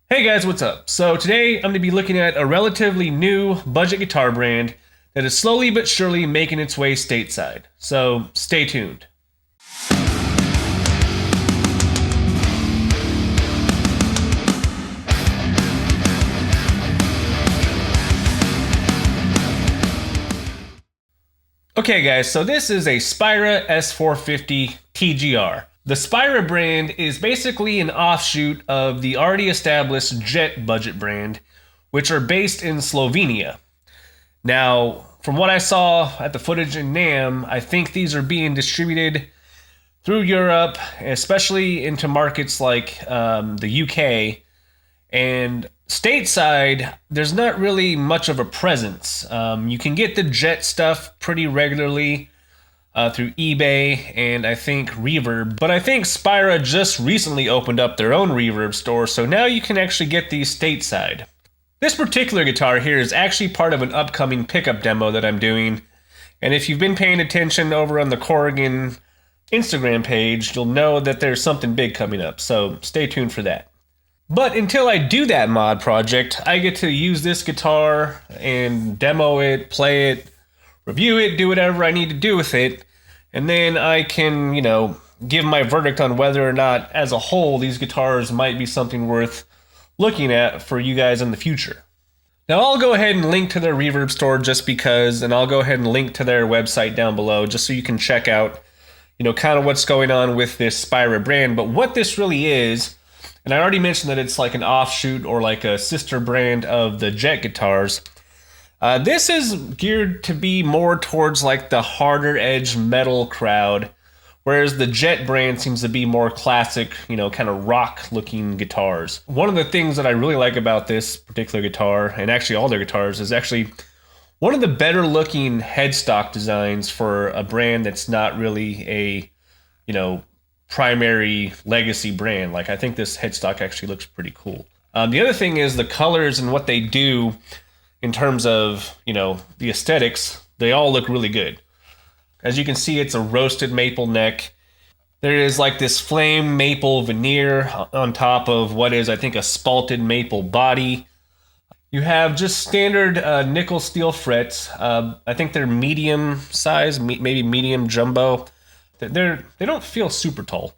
Hey guys, what's up? So today I'm going to be looking at a relatively new budget guitar brand that is slowly but surely making its way stateside. So stay tuned. Okay guys, so this is a Spira S-450 TGR. The Spira brand is basically an offshoot of the already established Jet budget brand, which are based in Slovenia. Now, from what I saw at the footage in NAMM, I think these are being distributed through Europe, especially into markets like the UK. And stateside, there's not really much of a presence. You can get the Jet stuff pretty regularly through eBay and I think Reverb. But I think Spira just recently opened up their own Reverb store, so now you can actually get these stateside. This particular guitar here is actually part of an upcoming pickup demo that I'm doing. And if you've been paying attention over on the Corrigan Instagram page, you'll know that there's something big coming up, so stay tuned for that. But until I do that mod project, I get to use this guitar and demo it, play it, review it, do whatever I need to do with it, and then I can, give my verdict on whether or not, as a whole, these guitars might be something worth looking at for you guys in the future. Now I'll go ahead and link to their Reverb store just because, and I'll go ahead and link to their website down below just so you can check out, kind of what's going on with this Spira brand. But what this really is, and I already mentioned that it's like an offshoot or like a sister brand of the Jet guitars. This is geared to be more towards like the harder edge metal crowd, whereas the Jet brand seems to be more classic, kind of rock looking guitars. One of the things that I really like about this particular guitar, and actually all their guitars, is actually one of the better looking headstock designs for a brand that's not really a, primary legacy brand. Like, I think this headstock actually looks pretty cool. The other thing is the colors and what they do in terms of, the aesthetics, they all look really good. As you can see, it's a roasted maple neck. There is like this flame maple veneer on top of what is, I think, a spalted maple body. You have just standard nickel steel frets. I think they're medium size, maybe medium jumbo. They don't feel super tall,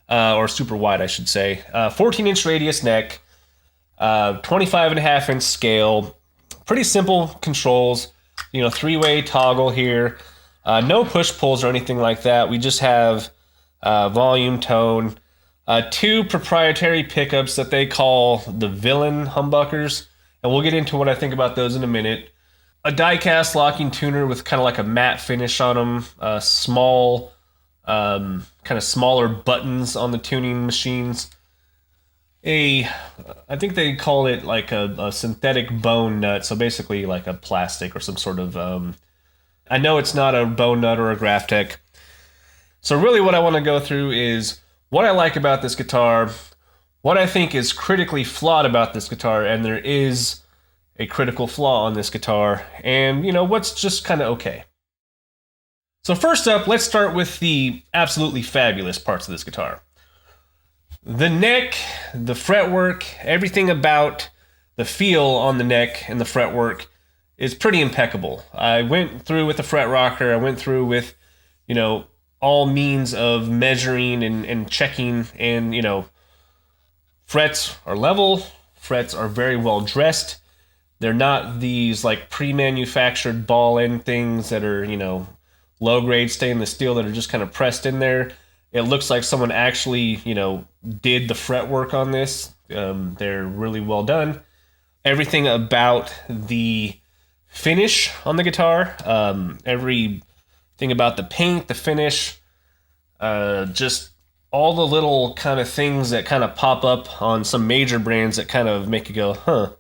or super wide, I should say. 14-inch radius neck, 25.5-inch scale. Pretty simple controls. Three-way toggle here. No push-pulls or anything like that. We just have volume, tone. Two proprietary pickups that they call the villain humbuckers. And we'll get into what I think about those in a minute. A die-cast locking tuner with kind of like a matte finish on them. Small, kind of smaller buttons on the tuning machines. I think they call it like a synthetic bone nut. So basically like a plastic or some sort of... I know it's not a bone nut or a Graphtec. So really what I want to go through is what I like about this guitar, what I think is critically flawed about this guitar, and there is a critical flaw on this guitar, and what's just kind of okay. So first up, let's start with the absolutely fabulous parts of this guitar. The neck, the fretwork, everything about the feel on the neck and the fretwork is pretty impeccable. I went through with the fret rocker, I went through with, all means of measuring and checking, and, frets are level, frets are very well dressed. They're not these like pre-manufactured ball end things that are, low grade stainless steel that are just kind of pressed in there. It looks like someone actually, did the fretwork on this. They're really well done. Everything about the finish on the guitar, everything about the paint, the finish, just all the little kind of things that kind of pop up on some major brands that kind of make you go, huh.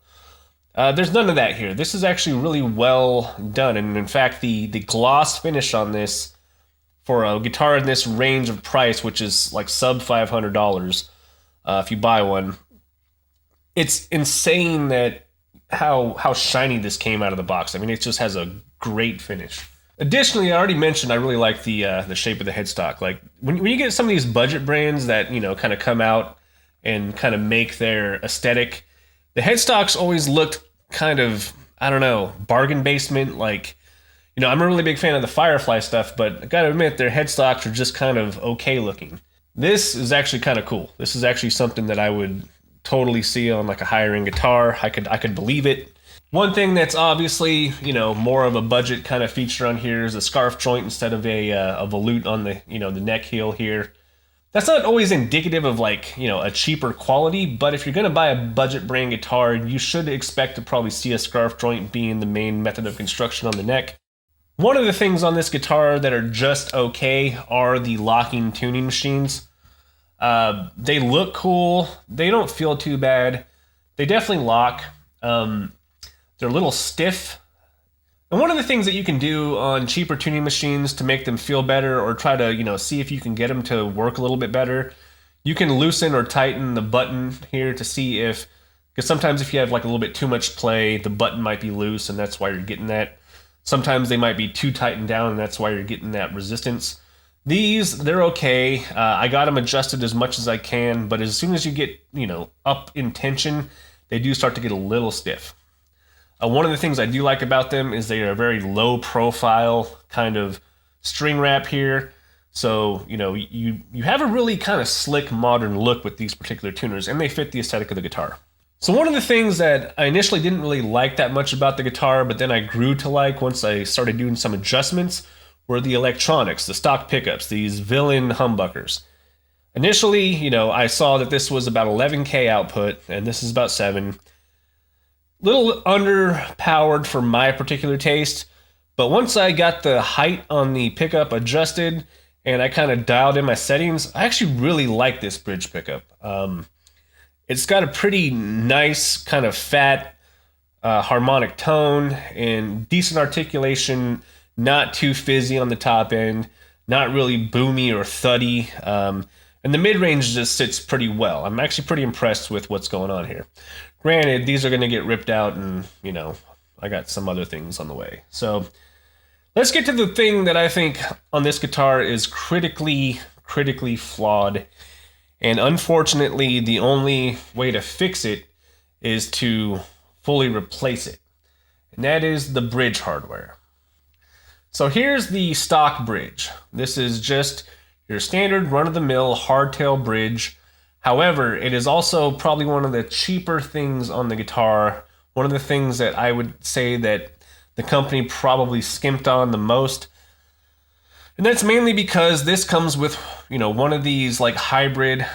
There's none of that here. This is actually really well done. And in fact, the gloss finish on this for a guitar in this range of price, which is like sub $500 if you buy one, it's insane that how shiny this came out of the box. I mean, it just has a great finish. Additionally, I already mentioned I really like the shape of the headstock. Like when you get some of these budget brands that kind of come out and kind of make their aesthetic. The headstocks always looked kind of, I don't know, bargain basement. Like, you know, I'm a really big fan of the Firefly stuff, but I gotta admit, their headstocks are just kind of okay looking. This is actually kind of cool. This is actually something that I would totally see on like a higher end guitar. I could believe it. One thing that's obviously, you know, more of a budget kind of feature on here is a scarf joint instead of a volute on the, you know, the neck heel here. That's not always indicative of like, you know, a cheaper quality, but if you're going to buy a budget brand guitar, you should expect to probably see a scarf joint being the main method of construction on the neck. One of the things on this guitar that are just okay are the locking tuning machines. They look cool. They don't feel too bad. They definitely lock. They're a little stiff. And one of the things that you can do on cheaper tuning machines to make them feel better or try to, you know, see if you can get them to work a little bit better, you can loosen or tighten the button here to see if, because sometimes if you have like a little bit too much play, the button might be loose and that's why you're getting that. Sometimes they might be too tightened down and that's why you're getting that resistance. These, they're okay. I got them adjusted as much as I can, but as soon as you get, you know, up in tension, they do start to get a little stiff. One of the things I do like about them is they are a very low profile kind of string wrap here. So, you know, you have a really kind of slick modern look with these particular tuners, and they fit the aesthetic of the guitar. So one of the things that I initially didn't really like that much about the guitar, but then I grew to like once I started doing some adjustments, were the electronics, the stock pickups, these villain humbuckers. Initially, you know, I saw that this was about 11K output, and this is about 7. Little underpowered for my particular taste, but once I got the height on the pickup adjusted and I kind of dialed in my settings, I actually really like this bridge pickup. It's got a pretty nice kind of fat harmonic tone and decent articulation, not too fizzy on the top end, not really boomy or thuddy, and the mid-range just sits pretty well. I'm actually pretty impressed with what's going on here. Granted, these are going to get ripped out and, you know, I got some other things on the way. So let's get to the thing that I think on this guitar is critically flawed. And unfortunately, the only way to fix it is to fully replace it. And that is the bridge hardware. So here's the stock bridge. This is just your standard run-of-the-mill hardtail bridge. However, it is also probably one of the cheaper things on the guitar. One of the things that I would say that the company probably skimped on the most. And that's mainly because this comes with, you know, one of these like hybrid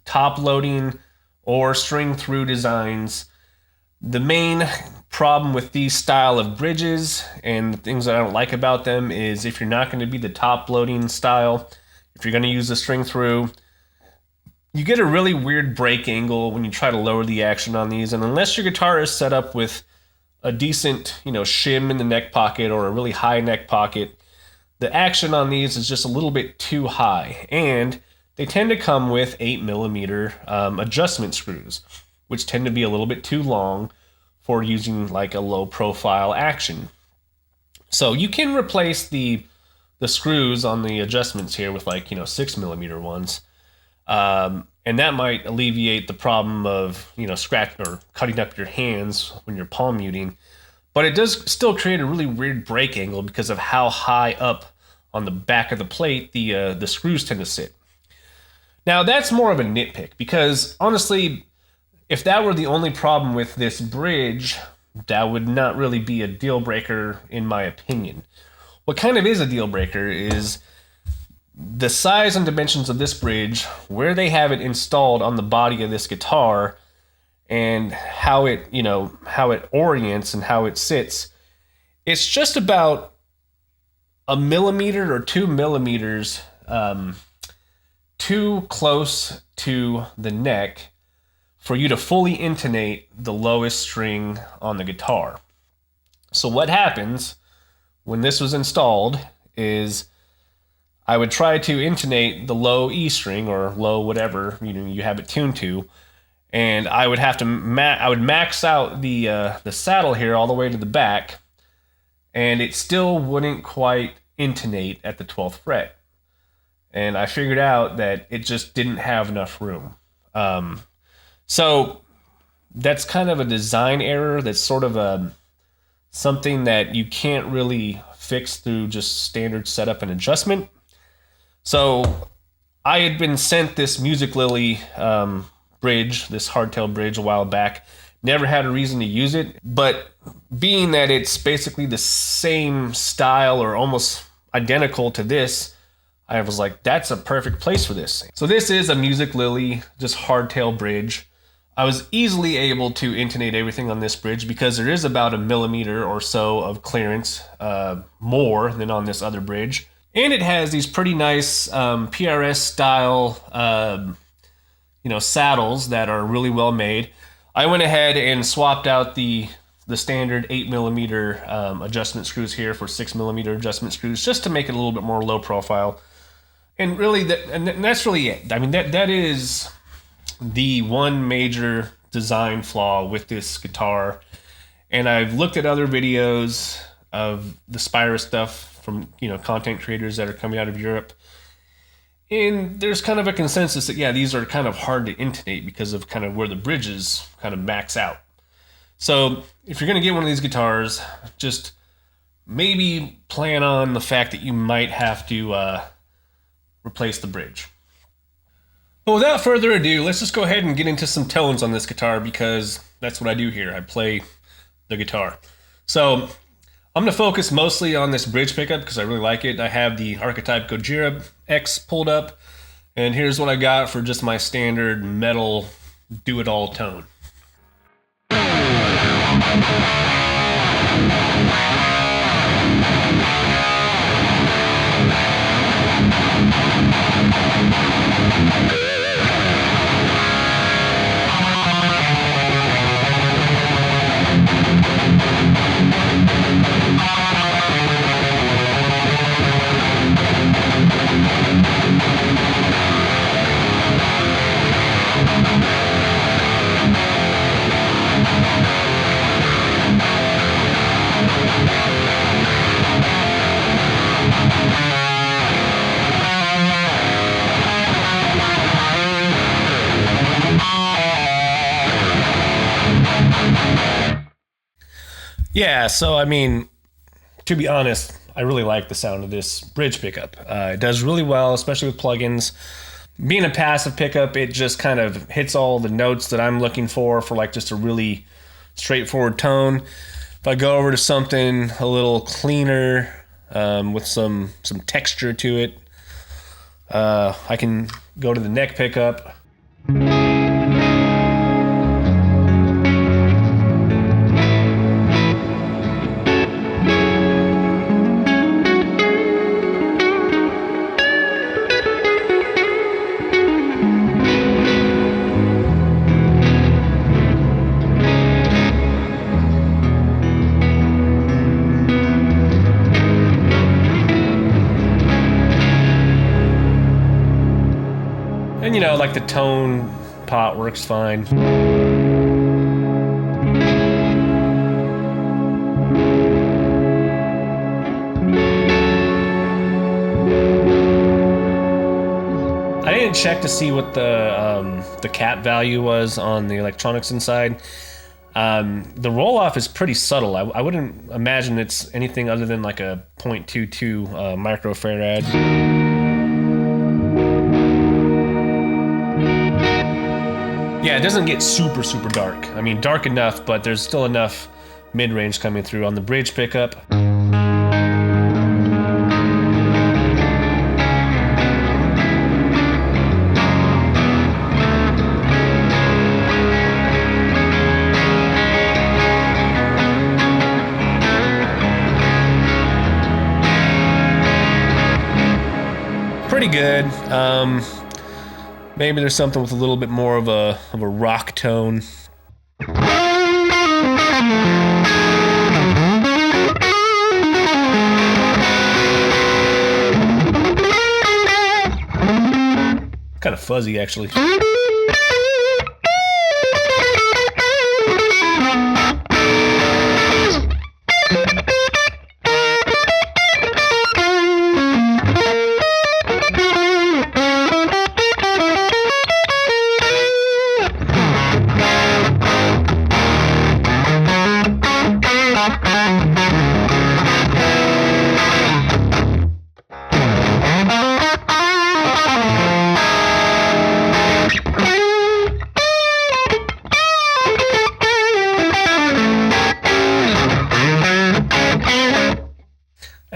top loading or string through designs. The main problem with these style of bridges and the things that I don't like about them is if you're not going to be the top loading style, if you're going to use the string through, you get a really weird break angle when you try to lower the action on these, and unless your guitar is set up with a decent, you know, shim in the neck pocket or a really high neck pocket, the action on these is just a little bit too high, and they tend to come with 8mm adjustment screws, which tend to be a little bit too long for using like a low profile action. So you can replace the screws on the adjustments here with like, you know, 6mm ones. And that might alleviate the problem of, you know, scratching or cutting up your hands when you're palm muting. But it does still create a really weird break angle because of how high up on the back of the plate the screws tend to sit. Now, that's more of a nitpick because, honestly, if that were the only problem with this bridge, that would not really be a deal breaker in my opinion. What kind of is a deal breaker is the size and dimensions of this bridge, where they have it installed on the body of this guitar, and how it, you know, how it orients and how it sits. It's just about 1mm or 2mm too close to the neck for you to fully intonate the lowest string on the guitar. So what happens when this was installed is I would try to intonate the low E string or low whatever you have it tuned to, and I would have to I would max out the saddle here all the way to the back, and it still wouldn't quite intonate at the 12th fret. And I figured out that it just didn't have enough room. So that's kind of a design error. That's sort of something that you can't really fix through just standard setup and adjustment. So I had been sent this Music Lily bridge, this hardtail bridge, a while back. Never had a reason to use it, but being that it's basically the same style or almost identical to this, I was like, that's a perfect place for this. So this is a Music Lily, just hardtail bridge. I was easily able to intonate everything on this bridge because there is about a millimeter or so of clearance, more than on this other bridge. And it has these pretty nice PRS style, saddles that are really well made. I went ahead and swapped out the standard 8mm adjustment screws here for 6mm adjustment screws, just to make it a little bit more low profile. And really, that's really it. I mean, that is the one major design flaw with this guitar. And I've looked at other videos of the Spira stuff from content creators that are coming out of Europe. And there's kind of a consensus that, yeah, these are kind of hard to intonate because of kind of where the bridges kind of max out. So if you're going to get one of these guitars, just maybe plan on the fact that you might have to replace the bridge. But without further ado, let's just go ahead and get into some tones on this guitar, because that's what I do here. I play the guitar. So I'm going to focus mostly on this bridge pickup because I really like it. I have the Archetype Goat Gear X pulled up, and here's what I got for just my standard metal do-it-all tone. Yeah, so I mean, to be honest, I really like the sound of this bridge pickup. It does really well, especially with plugins. Being a passive pickup, it just kind of hits all the notes that I'm looking for like just a really straightforward tone. If I go over to something a little cleaner, with some texture to it, I can go to the neck pickup. And like the tone pot works fine. I didn't check to see what the cap value was on the electronics inside. The roll-off is pretty subtle. I wouldn't imagine it's anything other than like a 0.22 microfarad. Yeah, it doesn't get super dark. I mean, dark enough, but there's still enough mid-range coming through on the bridge pickup. Pretty good. Maybe there's something with a little bit more of a rock tone. Kind of fuzzy, actually.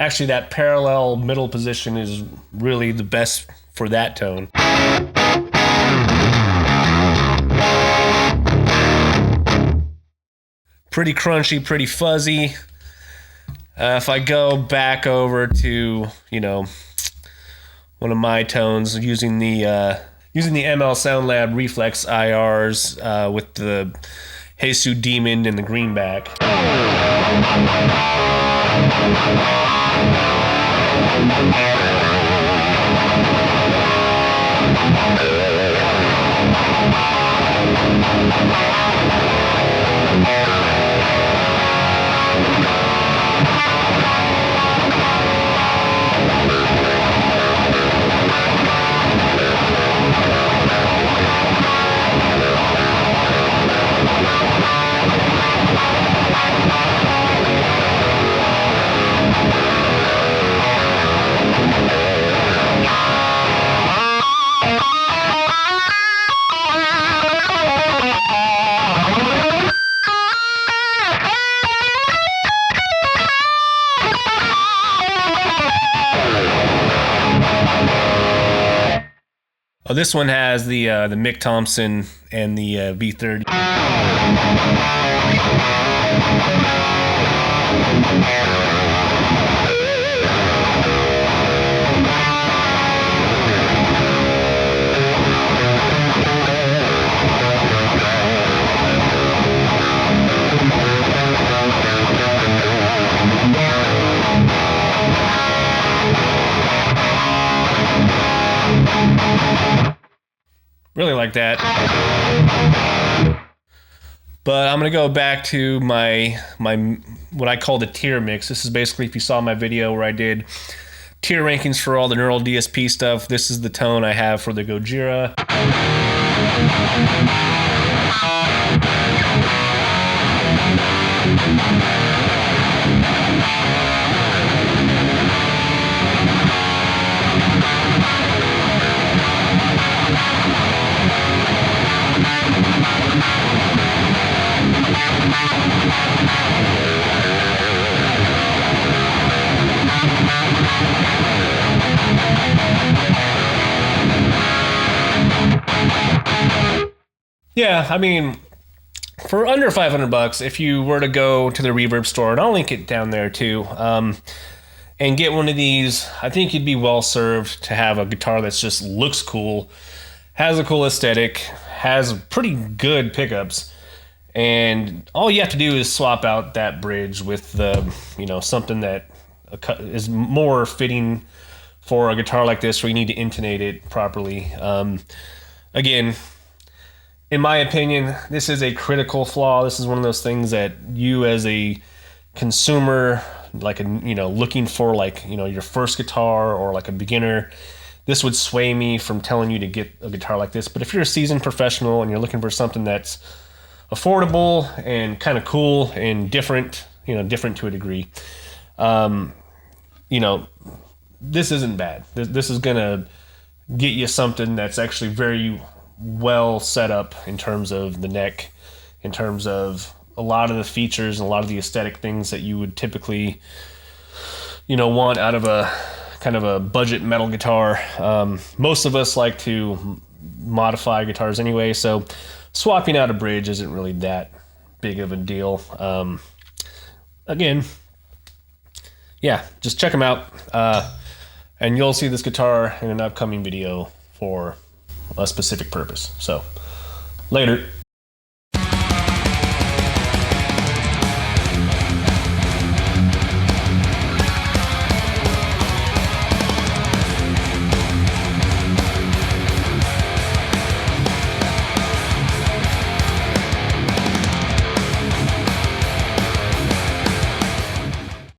actually that parallel middle position is really the best for that tone. Pretty crunchy, pretty fuzzy. If I go back over to, you know, one of my tones using the ML SoundLab Reflex IRs with the Jesus Demon and the greenback. Oh, this one has the Mick Thompson and the V30. Really like that. But I'm gonna go back to my what I call the tier mix. This is basically, if you saw my video where I did tier rankings for all the neural DSP stuff, this is the tone I have for the Gojira. Yeah, I mean, for under $500, if you were to go to the Reverb store, and I'll link it down there too, and get one of these, I think you'd be well served to have a guitar that just looks cool, has a cool aesthetic, has pretty good pickups, and all you have to do is swap out that bridge with the, you know, something that is more fitting for a guitar like this, where you need to intonate it properly. Again, in my opinion, this is a critical flaw. This is one of those things that you, as a consumer, like, you know, looking for, like, you know, your first guitar or like a beginner, this would sway me from telling you to get a guitar like this. But if you're a seasoned professional and you're looking for something that's affordable and kind of cool and different, you know, different to a degree, you know, this isn't bad. This is gonna get you something that's actually very well set up in terms of the neck, in terms of a lot of the features and a lot of the aesthetic things that you would typically, you know, want out of a kind of a budget metal guitar. Most of us like to modify guitars anyway, so swapping out a bridge isn't really that big of a deal. Again, yeah, just check them out, and you'll see this guitar in an upcoming video for a specific purpose. So, later.